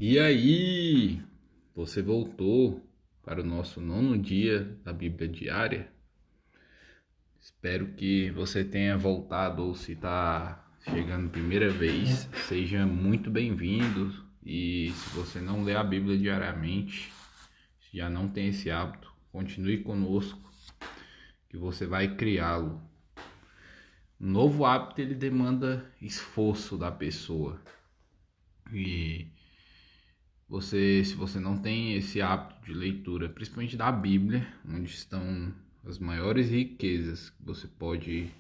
E aí, você voltou para o nosso nono dia da Bíblia Diária? Espero que você tenha voltado ou se está chegando primeira vez, seja muito bem-vindo. E se você não lê a Bíblia diariamente, se já não tem esse hábito, continue conosco que você vai criá-lo. Um novo hábito ele demanda esforço da pessoa. E se você não tem esse hábito de leitura, principalmente da Bíblia, onde estão as maiores riquezas que você pode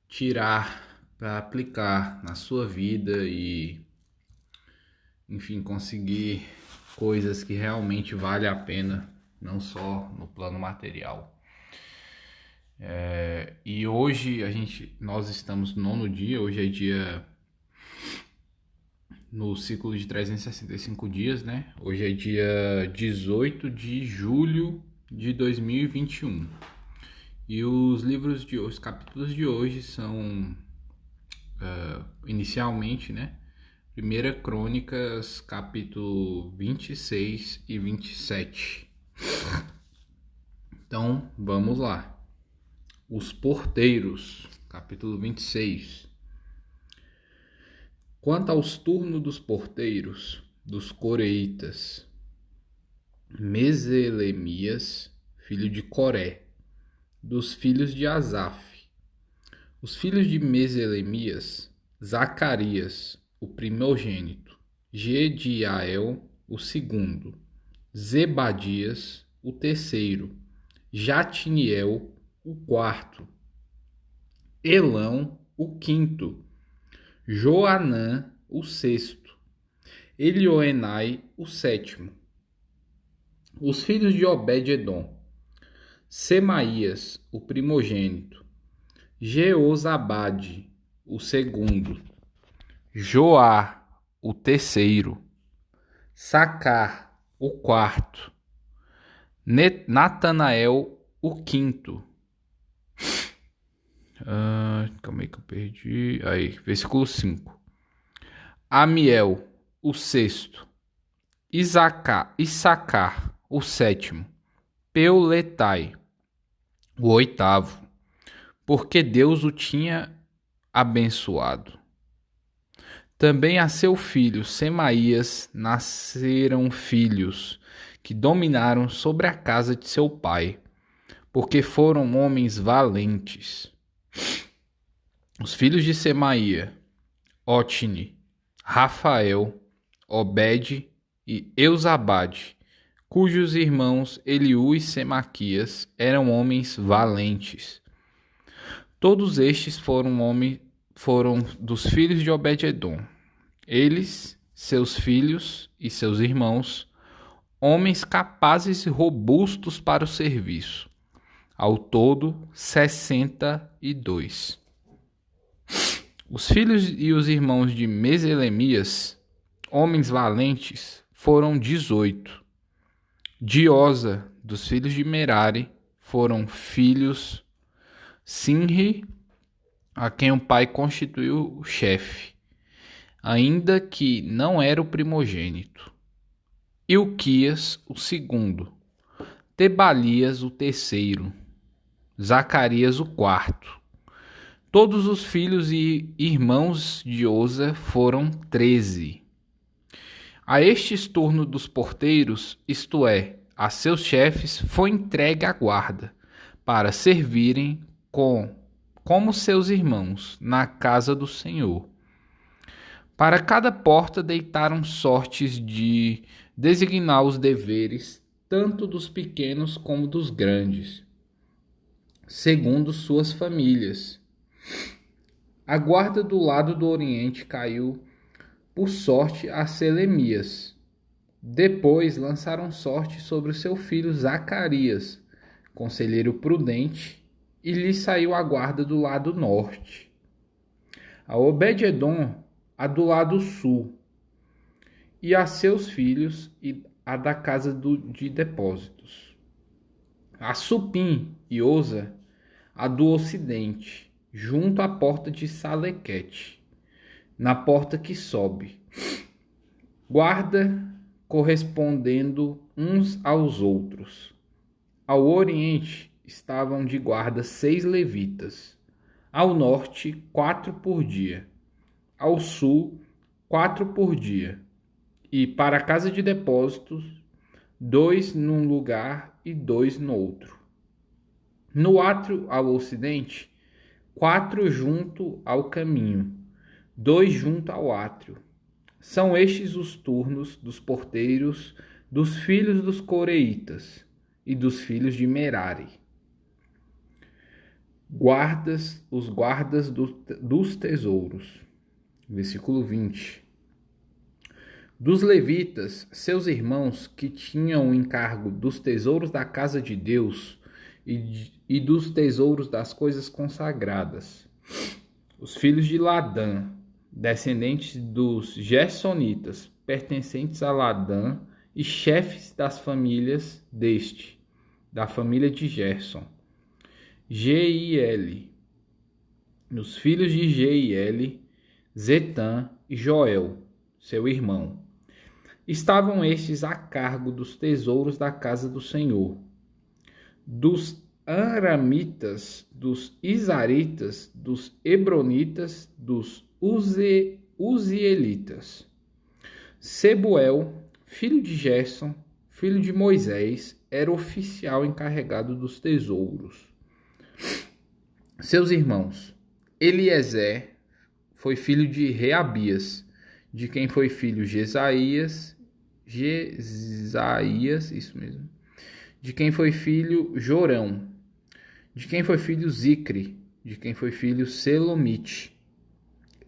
tirar para aplicar na sua vida e, enfim, conseguir coisas que realmente valem a pena, não só no plano material. E hoje nós estamos no nono dia, hoje é dia no ciclo de 365 dias, né? Hoje é dia 18 de julho de 2021. E os capítulos de hoje são, inicialmente, né? Primeira Crônicas, capítulo 26 e 27. Então, vamos lá. Os porteiros, capítulo 26. Quanto aos turnos dos porteiros, dos coreitas, Meselemias, filho de Coré, dos filhos de Asaf. Os filhos de Meselemias, Zacarias, o primogênito, Jediael, o segundo, Zebadias, o terceiro, Jatiniel, o quarto, Elão, o quinto, Joanã, o sexto, Elioenai, o sétimo. Os filhos de Obed-edom, Semaías, o primogênito, Jeozabade, o segundo, Joá, o terceiro, Sacar, o quarto, Natanael, o quinto. Calma aí que eu perdi. Aí, versículo 5. Amiel, o sexto, Issacar, o sétimo, Peuletai, o oitavo, porque Deus o tinha abençoado. Também a seu filho Semaías nasceram filhos que dominaram sobre a casa de seu pai, porque foram homens valentes. Os filhos de Semaia, Otni, Rafael, Obed e Eusabade, cujos irmãos Eliú e Semaquias eram homens valentes. Todos estes foram dos filhos de Obed-edom. Eles, seus filhos e seus irmãos, homens capazes e robustos para o serviço. Ao todo, 62. Os filhos e os irmãos de Meselemias, homens valentes, foram 18. De Oza, dos filhos de Merari, foram filhos Sinri, a quem o pai constituiu o chefe, ainda que não era o primogênito. Ilquias, o segundo. Tebalias, o terceiro. Zacarias, o quarto. Todos os filhos e irmãos de Oza foram 13. A estes turno dos porteiros, isto é, a seus chefes, foi entregue a guarda, para servirem como seus irmãos, na casa do Senhor. Para cada porta deitaram sortes de designar os deveres, tanto dos pequenos como dos grandes, segundo suas famílias. A guarda do lado do oriente caiu por sorte a Selemias. Depois lançaram sorte sobre o seu filho Zacarias, conselheiro prudente, e lhe saiu a guarda do lado norte. A Obed-edom, a do lado sul, e a seus filhos, e a da casa de depósitos. A Supim e Oza, a do ocidente, junto à porta de Salequete, na porta que sobe. guarda correspondendo uns aos outros. Ao oriente estavam de guarda 6 levitas, ao norte 4 por dia, ao sul 4 por dia, e para a casa de depósitos 2 num lugar e 2 no outro. No átrio ao ocidente 4 junto ao caminho, 2 junto ao átrio. São estes os turnos dos porteiros dos filhos dos coreitas e dos filhos de Merari. Os guardas dos tesouros. Versículo 20. Dos levitas, seus irmãos que tinham o encargo dos tesouros da casa de Deus e dos tesouros das coisas consagradas. Os filhos de Ladã, descendentes dos Gersonitas, pertencentes a Ladã e chefes das famílias da família de Gerson. Jeiel. Os filhos de Jeiel, Zetã e Joel, seu irmão. Estavam estes a cargo dos tesouros da casa do Senhor, dos aramitas, dos isaritas, dos hebronitas, dos uzielitas. Sebuel, filho de Gerson, filho de Moisés, era oficial encarregado dos tesouros. Seus irmãos: Eliezer foi filho de Reabias, de quem foi filho Jesaías, isso mesmo. De quem foi filho Jorão, de quem foi filho Zicre, de quem foi filho Selomite.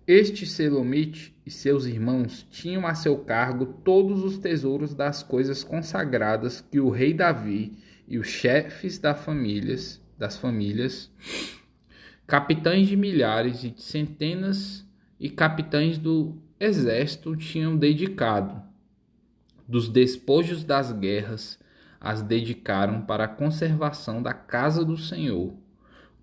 Este Selomite e seus irmãos tinham a seu cargo todos os tesouros das coisas consagradas que o rei Davi e os chefes das famílias, capitães de milhares e de centenas e capitães do exército tinham dedicado. Dos despojos das guerras, as dedicaram para a conservação da casa do Senhor,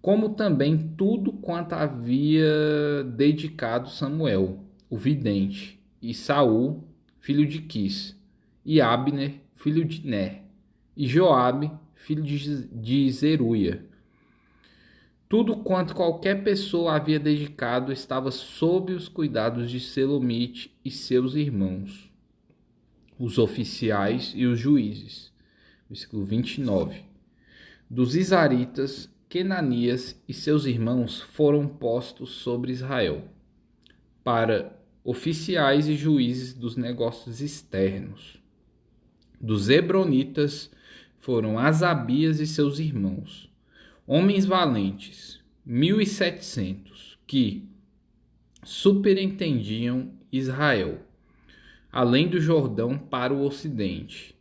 como também tudo quanto havia dedicado Samuel, o vidente, e Saul, filho de Quis, e Abner, filho de Ner, e Joabe, filho de Zeruia. Tudo quanto qualquer pessoa havia dedicado estava sob os cuidados de Selomite e seus irmãos, os oficiais e os juízes. Versículo 29. Dos isaritas, Kenanias e seus irmãos foram postos sobre Israel, para oficiais e juízes dos negócios externos. Dos hebronitas foram Asabias e seus irmãos, homens valentes, 1.700, que superintendiam Israel, além do Jordão para o ocidente,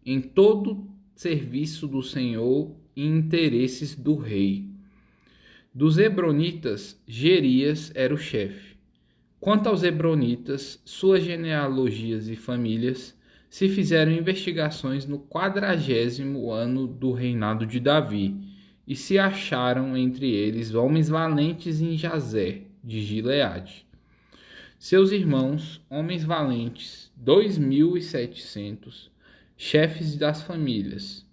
em todo serviço do Senhor e interesses do rei. Dos hebronitas, Gerias era o chefe. Quanto aos hebronitas, suas genealogias e famílias, se fizeram investigações no 40º ano do reinado de Davi, e se acharam entre eles homens valentes em Jazer, de Gileade. Seus irmãos, homens valentes, 2.700, chefes das famílias.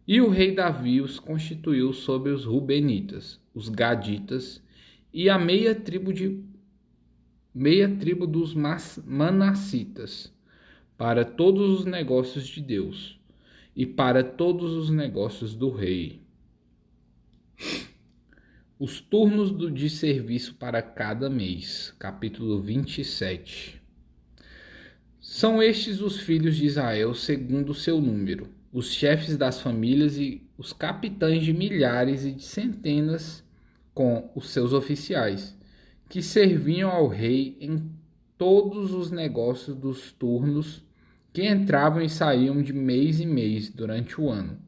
E o rei Davi os constituiu sobre os Rubenitas, os Gaditas e a meia tribo dos Manassitas, para todos os negócios de Deus e para todos os negócios do rei. Os turnos de serviço para cada mês. Capítulo 27. São estes os filhos de Israel segundo o seu número, os chefes das famílias e os capitães de milhares e de centenas com os seus oficiais, que serviam ao rei em todos os negócios dos turnos que entravam e saíam de mês em mês durante o ano.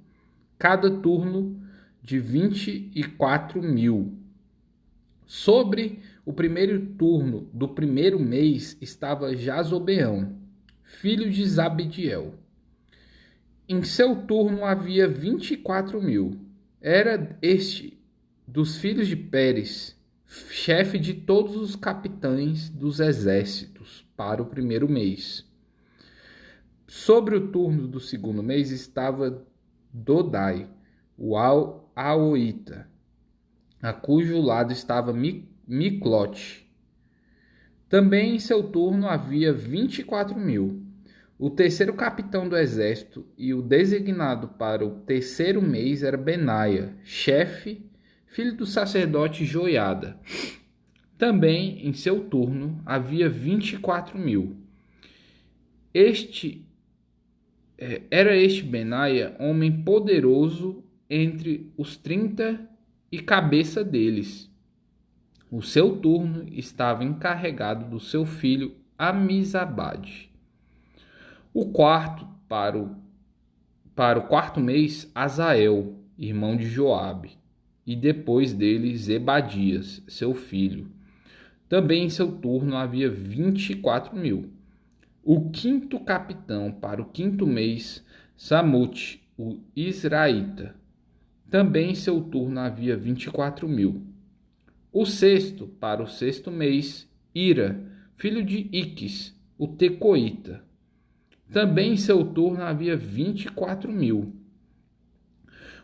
Cada turno de 24.000. Sobre o primeiro turno do primeiro mês estava Jazobeão, filho de Zabdiel. Em seu turno havia 24.000. Era este dos filhos de Pérez, chefe de todos os capitães dos exércitos, para o primeiro mês. Sobre o turno do segundo mês estava Dodai, o Aoita, a cujo lado estava Miclote. Também em seu turno havia 24.000. O terceiro capitão do exército e o designado para o terceiro mês era Benaia, chefe, filho do sacerdote Joiada. Também em seu turno havia 24.000. Era este Benaia homem poderoso entre os 30 e cabeça deles. O seu turno estava encarregado do seu filho Amizabade. O quarto, para o quarto mês, Azael, irmão de Joabe, e depois dele Zebadias, seu filho. Também em seu turno havia 24.000. O quinto capitão para o quinto mês, Samute, o Israelita. Também em seu turno havia 24.000. O sexto para o sexto mês, Ira, filho de Iques, o Tecoita. Também em seu turno havia 24.000.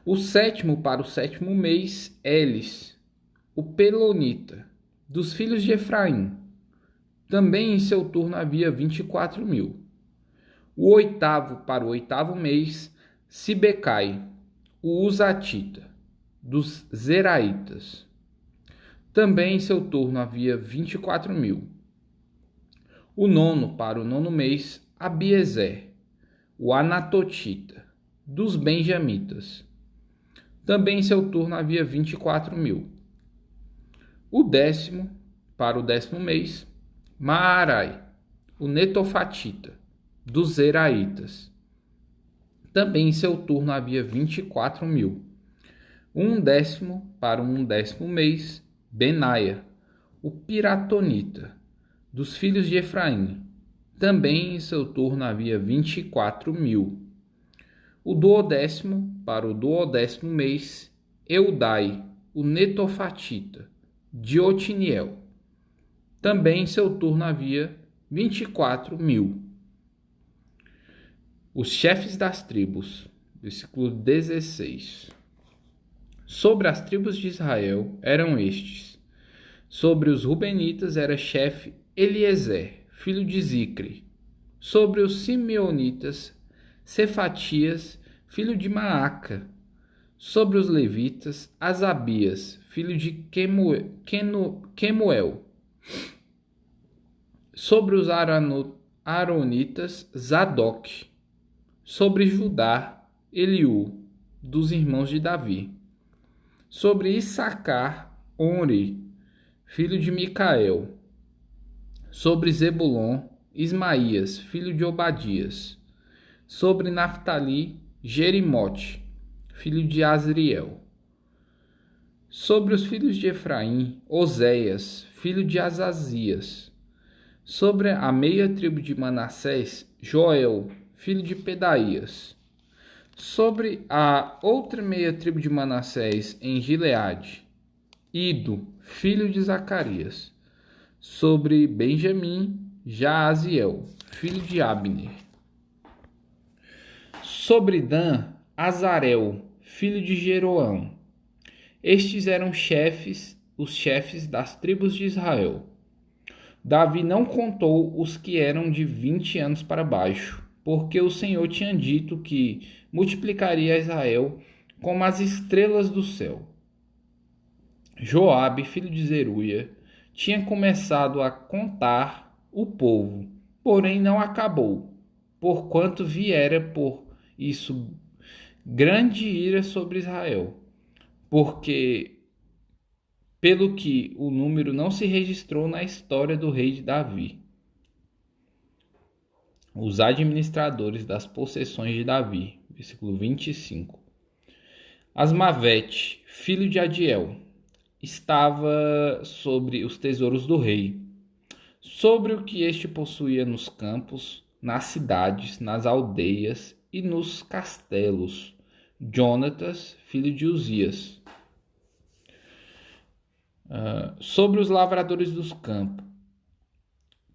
O sétimo para o sétimo mês, Elis, o Pelonita, dos filhos de Efraim. Também em seu turno havia 24.000. O oitavo para o oitavo mês, Sibecai, o Uzatita, dos Zeraitas. Também em seu turno havia 24.000. O nono para o nono mês, Abiezer, o Anatotita, dos Benjamitas. Também em seu turno havia 24.000. O décimo para o décimo mês, Maarai, o Netofatita, dos Zeraitas. Também em seu turno havia 24.000. Um décimo para um décimo mês, Benaia, o Piratonita, dos filhos de Efraim. Também em seu turno havia 24.000. O duodécimo para o duodécimo mês, Eudai, o Netofatita, de Otiniel. Também em seu turno havia 24.000. Os chefes das tribos, versículo 16. Sobre as tribos de Israel eram estes. Sobre os Rubenitas era chefe Eliezer, filho de Zicre. Sobre os Simeonitas, Cefatias, filho de Maaca. Sobre os Levitas, Asabias, filho de Quemuel. Sobre os Aronitas, Zadok. Sobre Judá, Eliú, dos irmãos de Davi. Sobre Issacar, Onri, filho de Micael. Sobre Zebulon, Ismaías, filho de Obadias. Sobre Naftali, Jerimote, filho de Azriel. Sobre os filhos de Efraim, Oséias, filho de Azazias. Sobre a meia tribo de Manassés, Joel, filho de Pedaías. Sobre a outra meia tribo de Manassés em Gileade, Ido, filho de Zacarias. Sobre Benjamim, Jaaziel, filho de Abner. Sobre Dan, Azarel, filho de Jeroão. Estes eram os chefes das tribos de Israel. Davi não contou os que eram de 20 anos para baixo, porque o Senhor tinha dito que multiplicaria Israel como as estrelas do céu. Joabe, filho de Zeruia, tinha começado a contar o povo, porém não acabou, porquanto viera por isso grande ira sobre Israel, pelo que o número não se registrou na história do rei de Davi. Os administradores das possessões de Davi, versículo 25. Asmavete, filho de Adiel, estava sobre os tesouros do rei, sobre o que este possuía nos campos, nas cidades, nas aldeias e nos castelos. Jonatas, filho de Uzias. Sobre os lavradores dos campos,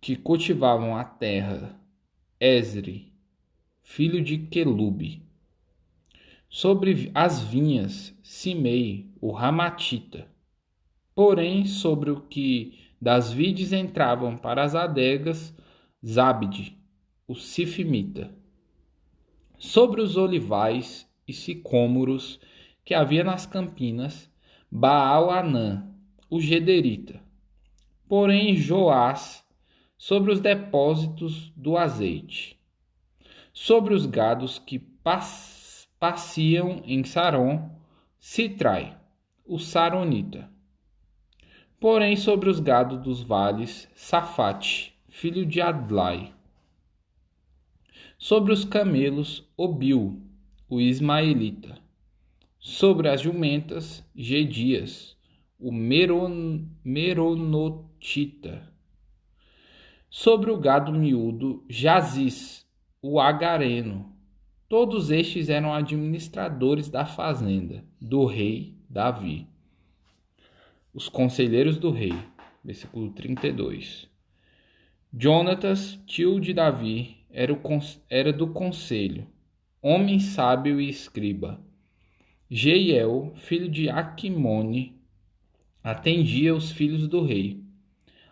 que cultivavam a terra, Esri, filho de Quelube. Sobre as vinhas, Simei, o Ramatita. Porém, sobre o que das vides entravam para as adegas, Zabde, o Sifimita. Sobre os olivais e sicômoros que havia nas campinas, Baal-Anã, o Gederita. Porém, Joás, sobre os depósitos do azeite. Sobre os gados que passeam em Saron, Sitrai, o Saronita. Porém, sobre os gados dos vales, Safate, filho de Adlai. Sobre os camelos, Obil, o Ismaelita. Sobre as jumentas, Gedias, o Meronotita. Sobre o gado miúdo, Jaziz, o Agareno. Todos estes eram administradores da fazenda do rei Davi. Os conselheiros do rei, versículo 32. Jonatas, tio de Davi, era do conselho, homem sábio e escriba. Jeiel, filho de Aquimone, atendia os filhos do rei.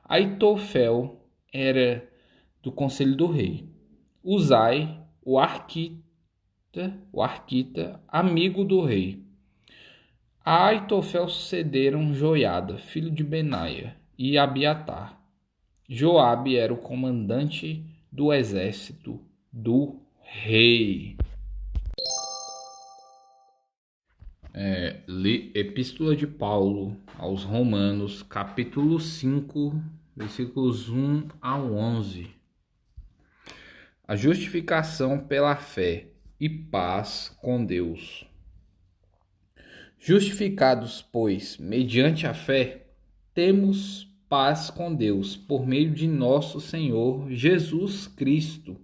Aitofel era do conselho do rei. Uzai, o arquita, amigo do rei. A Aitofel sucederam Joiada, filho de Benaia, e Abiatar. Joabe era o comandante do exército do rei. Epístola de Paulo aos Romanos, capítulo 5, versículos 1 ao 11. A justificação pela fé e paz com Deus. Justificados, pois, mediante a fé, temos paz com Deus, por meio de nosso Senhor Jesus Cristo,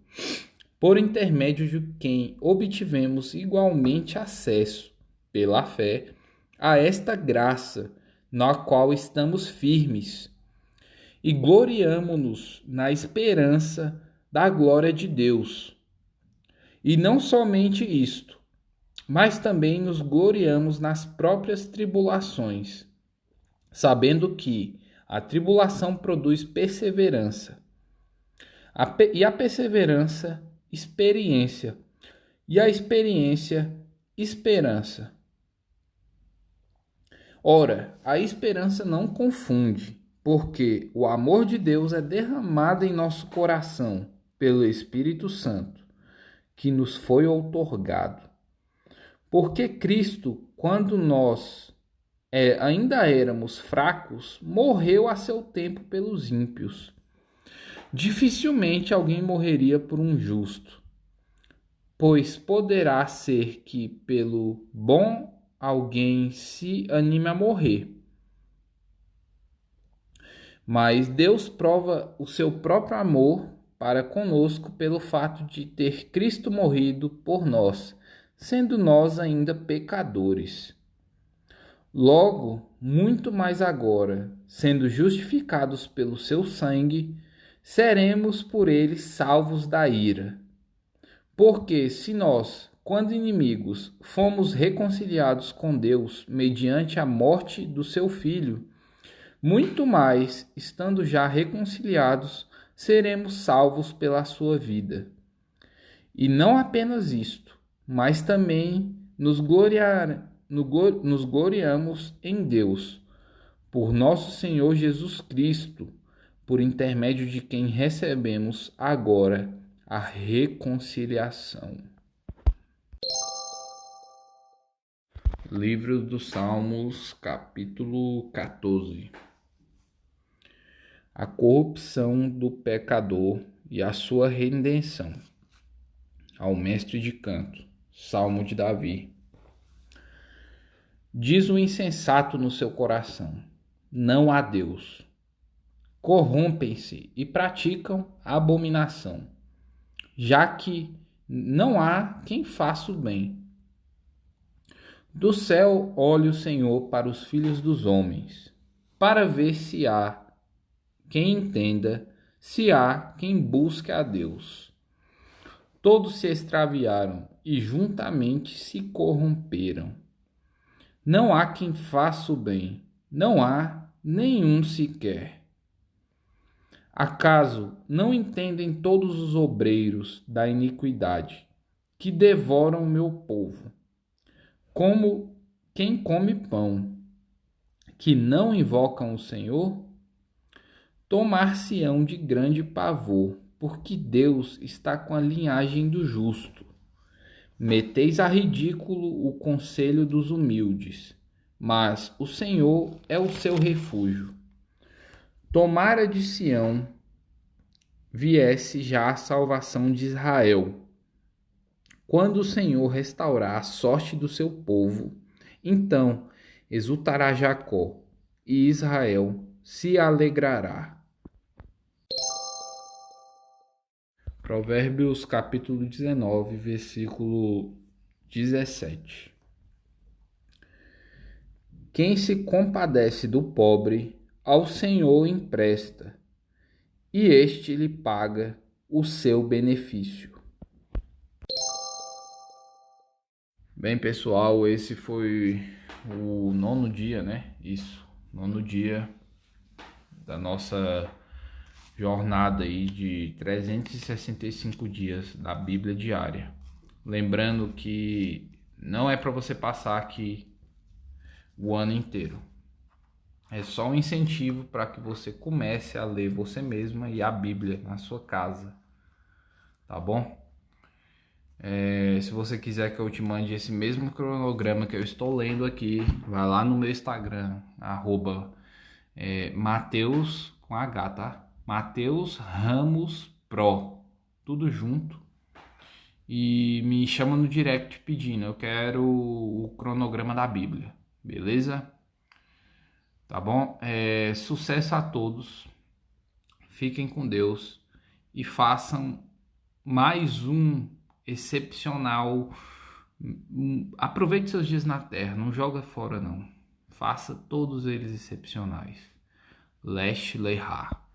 por intermédio de quem obtivemos igualmente acesso, pela fé, a esta graça, na qual estamos firmes, e gloriamo-nos na esperança da glória de Deus. E não somente isto, mas também nos gloriamos nas próprias tribulações, sabendo que a tribulação produz perseverança, e a perseverança, experiência, e a experiência, esperança. Ora, a esperança não confunde, porque o amor de Deus é derramado em nosso coração pelo Espírito Santo, que nos foi outorgado. Porque Cristo, quando nós ainda éramos fracos, morreu a seu tempo pelos ímpios. Dificilmente alguém morreria por um justo, pois poderá ser que pelo bom alguém se anime a morrer. Mas Deus prova o seu próprio amor para conosco pelo fato de ter Cristo morrido por nós, sendo nós ainda pecadores. Logo, muito mais agora, sendo justificados pelo seu sangue, seremos por ele salvos da ira. Porque se nós, quando inimigos, fomos reconciliados com Deus mediante a morte do seu Filho, muito mais, estando já reconciliados, seremos salvos pela sua vida. E não apenas isto, mas também nos gloriamos em Deus, por nosso Senhor Jesus Cristo, por intermédio de quem recebemos agora a reconciliação. Livro dos Salmos, capítulo 14. A corrupção do pecador e a sua redenção. Ao mestre de canto, Salmo de Davi. Diz o insensato no seu coração: não há Deus. Corrompem-se e praticam a abominação, já que não há quem faça o bem. Do céu olha o Senhor para os filhos dos homens, para ver se há quem entenda, se há quem busque a Deus. Todos se extraviaram e juntamente se corromperam. Não há quem faça o bem, não há nenhum sequer. Acaso não entendem todos os obreiros da iniquidade, que devoram meu povo, como quem come pão, que não invocam o Senhor? Tomar-se-ão de grande pavor, porque Deus está com a linhagem do justo. Meteis a ridículo o conselho dos humildes, mas o Senhor é o seu refúgio. Tomara de Sião viesse já a salvação de Israel. Quando o Senhor restaurar a sorte do seu povo, então exultará Jacó e Israel se alegrará. Provérbios capítulo 19, versículo 17. Quem se compadece do pobre, ao Senhor empresta, e este lhe paga o seu benefício. Bem, pessoal, esse foi o 9º dia, né? Isso, 9º dia da nossa jornada aí de 365 dias da Bíblia diária. Lembrando que não é para você passar aqui o ano inteiro. É só um incentivo para que você comece a ler você mesma e a Bíblia na sua casa. Tá bom? Se você quiser que eu te mande esse mesmo cronograma que eu estou lendo aqui, vai lá no meu Instagram, @Mateus com H, tá? Mateus Ramos Pro, tudo junto, e me chama no direct pedindo, eu quero o cronograma da Bíblia, beleza? Tá bom? Sucesso a todos, fiquem com Deus e façam mais um excepcional. Aproveite seus dias na terra, não joga fora não, faça todos eles excepcionais. Lesh Leha.